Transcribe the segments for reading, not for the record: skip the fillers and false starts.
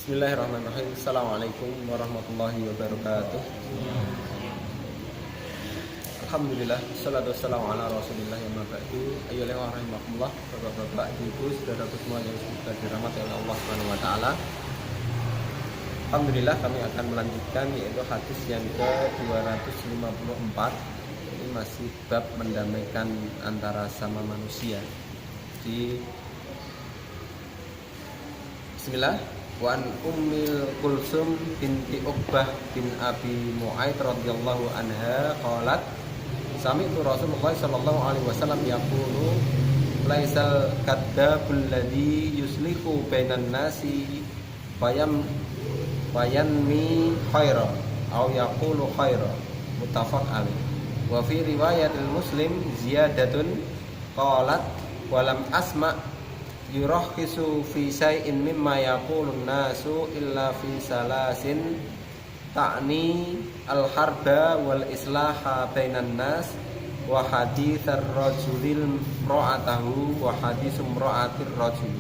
Bismillahirrahmanirrahim. Assalamualaikum warahmatullahi wabarakatuh. Alhamdulillah, salatu wassalamu ala rasulillah yang mabadu. Ayyuhal rahimakumullah, bapak-bapak, ibu, saudaraku semua yang semoga dirahmati oleh Allah Subhanahu wa taala. Alhamdulillah, kami akan melanjutkan yaitu hadis yang ke-254. Ini masih bab mendamaikan antara sama manusia. Bismillah. Wa an Ummil Kulsum binti Uqbah bin Abi Mu'aid radhiyallahu anha qalat sami'tu Rasulullah sallallahu alaihi wasallam yaqulu laisal kadzabul ladzi yuslihu bainan nasi fayanmi khaira aw yaqulu khaira muttafaq alaih. Wa fi riwayatil Muslim ziyadatun qalat walam asma' yurahhisu fi syai'in mimma yaqulun nasu illa fi salasin ta'ni al-harba wal islaha bainan nas wa haditsar rajulil ra'atahu wa haditsum ra'atir rajul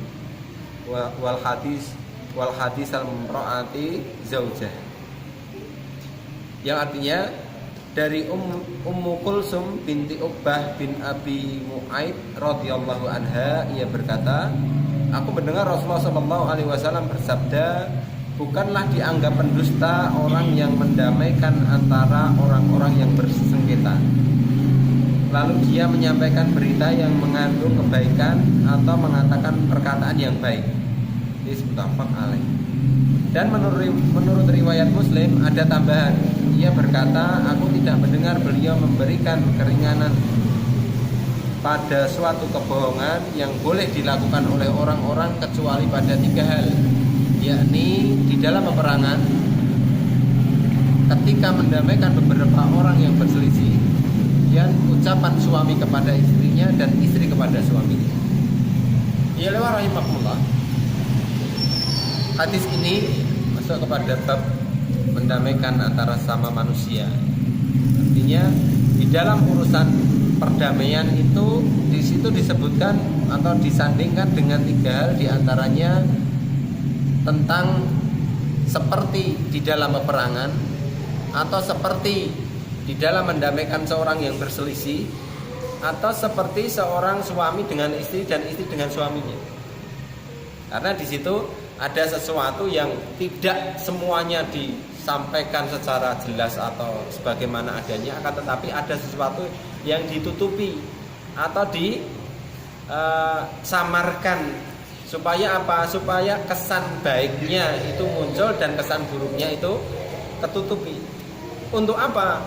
wal hadis al-ra'ati zaujah, yang artinya dari Ummu Kulsum binti Uqbah bin Abi Mu'aid radhiyallahu anha, ia berkata, aku mendengar Rasulullah sallallahu alaihi wasallam bersabda, bukanlah dianggap pendusta orang yang mendamaikan antara orang-orang yang bersengketa, lalu dia menyampaikan berita yang mengandung kebaikan atau mengatakan perkataan yang baik. Ini muttafaq alaih. Dan menurut riwayat Muslim ada tambahan. Ia berkata, aku tidak mendengar beliau memberikan keringanan pada suatu kebohongan yang boleh dilakukan oleh orang-orang kecuali pada 3 hal, yakni di dalam peperangan, ketika mendamaikan beberapa orang yang berselisih, dan ucapan suami kepada istrinya dan istri kepada suaminya. Ya rahimakumullah. Hadis ini masuk kepada bab mendamaikan antara sama manusia. Artinya di dalam urusan perdamaian itu di situ disebutkan atau disandingkan dengan 3 hal, diantaranya tentang seperti di dalam peperangan atau seperti di dalam mendamaikan seorang yang berselisih atau seperti seorang suami dengan istri dan istri dengan suaminya. Karena di situ ada sesuatu yang tidak semuanya disampaikan secara jelas atau sebagaimana adanya, akan tetapi ada sesuatu yang ditutupi atau disamarkan supaya apa? Supaya kesan baiknya itu muncul dan kesan buruknya itu ketutupi. Untuk apa?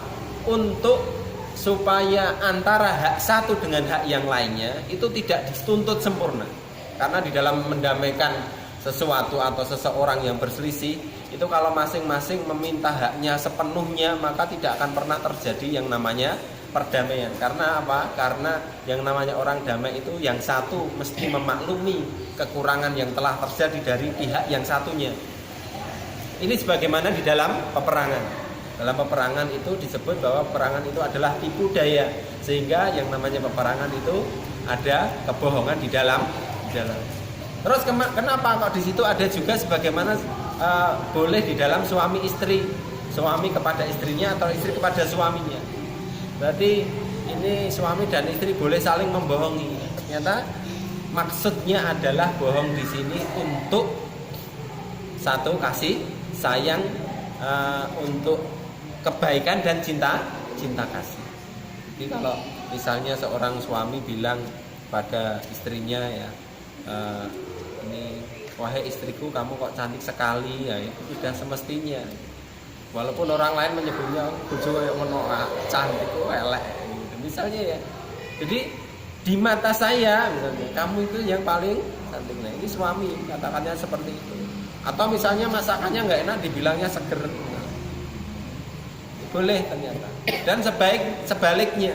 Untuk supaya antara hak satu dengan hak yang lainnya itu tidak dituntut sempurna. Karena di dalam mendamaikan sesuatu atau seseorang yang berselisih itu, kalau masing-masing meminta haknya sepenuhnya, maka tidak akan pernah terjadi yang namanya perdamaian. Karena apa? Karena yang namanya orang damai itu yang satu mesti memaklumi kekurangan yang telah terjadi dari pihak yang satunya. Ini sebagaimana di dalam peperangan. Dalam peperangan itu disebut bahwa peperangan itu adalah tipu daya, sehingga yang namanya peperangan itu ada kebohongan di dalam. Terus kenapa kok di situ ada juga sebagaimana boleh di dalam suami istri, suami kepada istrinya atau istri kepada suaminya. Berarti ini suami dan istri boleh saling membohongi. Ternyata maksudnya adalah bohong di sini untuk satu, kasih sayang, untuk kebaikan dan cinta kasih. Jadi kalau misalnya seorang suami bilang pada istrinya, ya, ini wahai istriku, kamu kok cantik sekali, ya itu sudah semestinya. Walaupun orang lain menyebutnya bojo koyo ngono, cantik kok elek gitu. Misalnya ya. Jadi di mata saya misalnya kamu itu yang paling cantik. Nah, ini suami katakannya seperti itu. Atau misalnya masakannya enggak enak dibilangnya seger. Nah, boleh ternyata. Dan sebaliknya.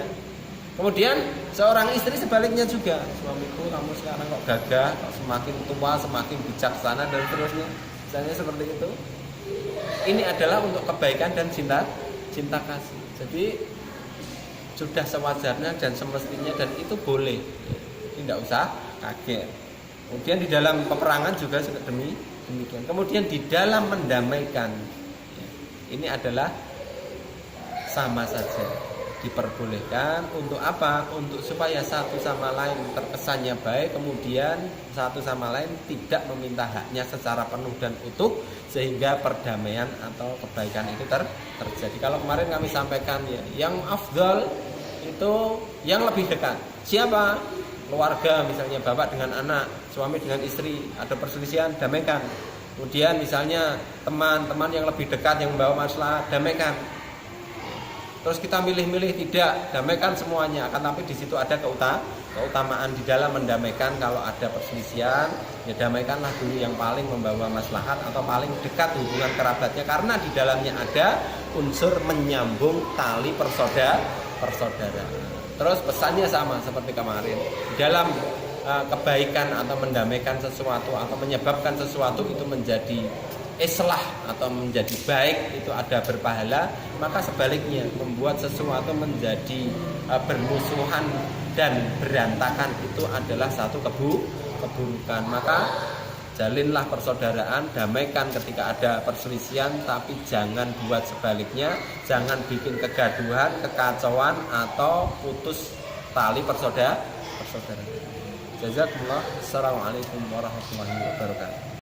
Kemudian seorang istri sebaliknya juga, suamiku kamu sekarang kok gagah, kok semakin tua, semakin bijaksana dan seterusnya. Misalnya seperti itu. Ini adalah untuk kebaikan dan cinta kasih. Jadi sudah sewajarnya dan semestinya, dan itu boleh. Tidak usah kaget. Kemudian di dalam peperangan juga Demikian. Kemudian di dalam mendamaikan, ini adalah sama saja diperbolehkan untuk apa? Untuk supaya satu sama lain terkesannya baik, kemudian satu sama lain tidak meminta haknya secara penuh dan utuh, sehingga perdamaian atau kebaikan itu terjadi. Kalau kemarin kami sampaikan ya, yang afdal itu yang lebih dekat. Siapa? Keluarga, misalnya bapak dengan anak, suami dengan istri, ada perselisihan, damaikan. Kemudian misalnya teman-teman yang lebih dekat yang membawa masalah, damaikan. Terus kita milih-milih tidak, damaikan semuanya. Akan tapi di situ ada keutamaan di dalam mendamaikan. Kalau ada perselisihan, ya damaikanlah dulu yang paling membawa maslahat atau paling dekat hubungan kerabatnya, karena di dalamnya ada unsur menyambung tali persaudaraan. Terus pesannya sama seperti kemarin. Di dalam kebaikan atau mendamaikan sesuatu atau menyebabkan sesuatu itu menjadi islah atau menjadi baik, itu ada berpahala. Maka sebaliknya, membuat sesuatu menjadi bermusuhan dan berantakan itu adalah satu keburukan. Maka jalinlah persaudaraan, damaikan ketika ada perselisihan, tapi jangan buat sebaliknya, jangan bikin kegaduhan, kekacauan atau putus tali persaudaraan. Jazakumullah. Assalamualaikum warahmatullahi wabarakatuh.